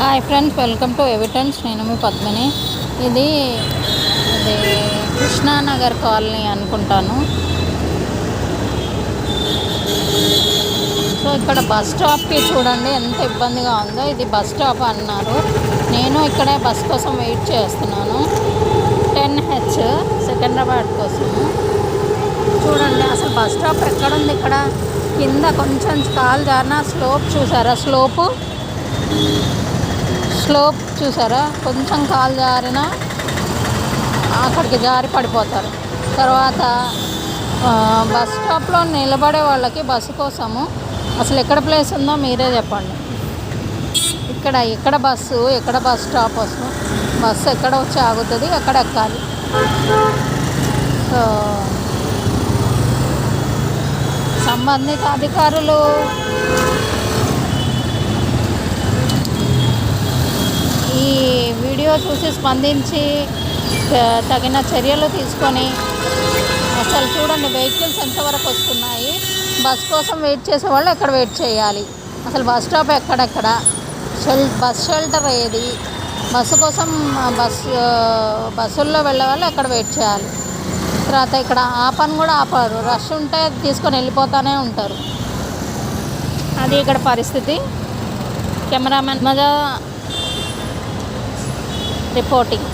Hi friends, welcome to evidence. నేను మీ పద్మిని. ఇది కృష్ణానగర్ కాలనీ అనుకుంటాను. సో ఇక్కడ బస్ స్టాప్కి చూడండి ఎంత ఇబ్బందిగా ఉందో. ఇది బస్ స్టాప్ అన్నారు. నేను ఇక్కడే బస్ కోసం వెయిట్ చేస్తున్నాను. 10H సికింద్రాబాద్ కోసము. చూడండి అసలు బస్ స్టాప్ ఎక్కడుంది. ఇక్కడ కింద కొంచెం కాలు జారిన స్లోప్ చూసారా? స్లోప్ చూసారా? కొంచెం కాలు జారిన అక్కడికి జారి పడిపోతారు. తర్వాత బస్ స్టాప్లో నిలబడే వాళ్ళకి బస్సు కోసము అసలు ఎక్కడ ప్లేస్ ఉందో మీరే చెప్పండి. ఎక్కడ బస్సు, ఎక్కడ బస్ స్టాప్ వస్తుంది, బస్సు ఎక్కడ వచ్చి ఆగుతుంది, ఎక్కడ ఎక్కాలి. సో సంబంధిత అధికారులు ఈ వీడియో చూసి స్పందించి తగిన చర్యలు తీసుకొని అసలు చూడండి వెహికల్స్ ఎంతవరకు వస్తున్నాయి. బస్ కోసం వెయిట్ చేసే వాళ్ళు ఎక్కడ వెయిట్ చేయాలి, అసలు బస్ స్టాప్ ఎక్కడెక్కడ, బస్ షెల్టర్ ఏది, బస్సు కోసం బస్సుల్లో వెళ్ళే వాళ్ళు ఎక్కడ వెయిట్ చేయాలి. తర్వాత ఇక్కడ ఆపని కూడా ఆపారు. రష్ ఉంటే తీసుకొని వెళ్ళిపోతూనే ఉంటారు. అది ఇక్కడ పరిస్థితి. కెమెరామెన్ మజా రిపోర్టింగ్.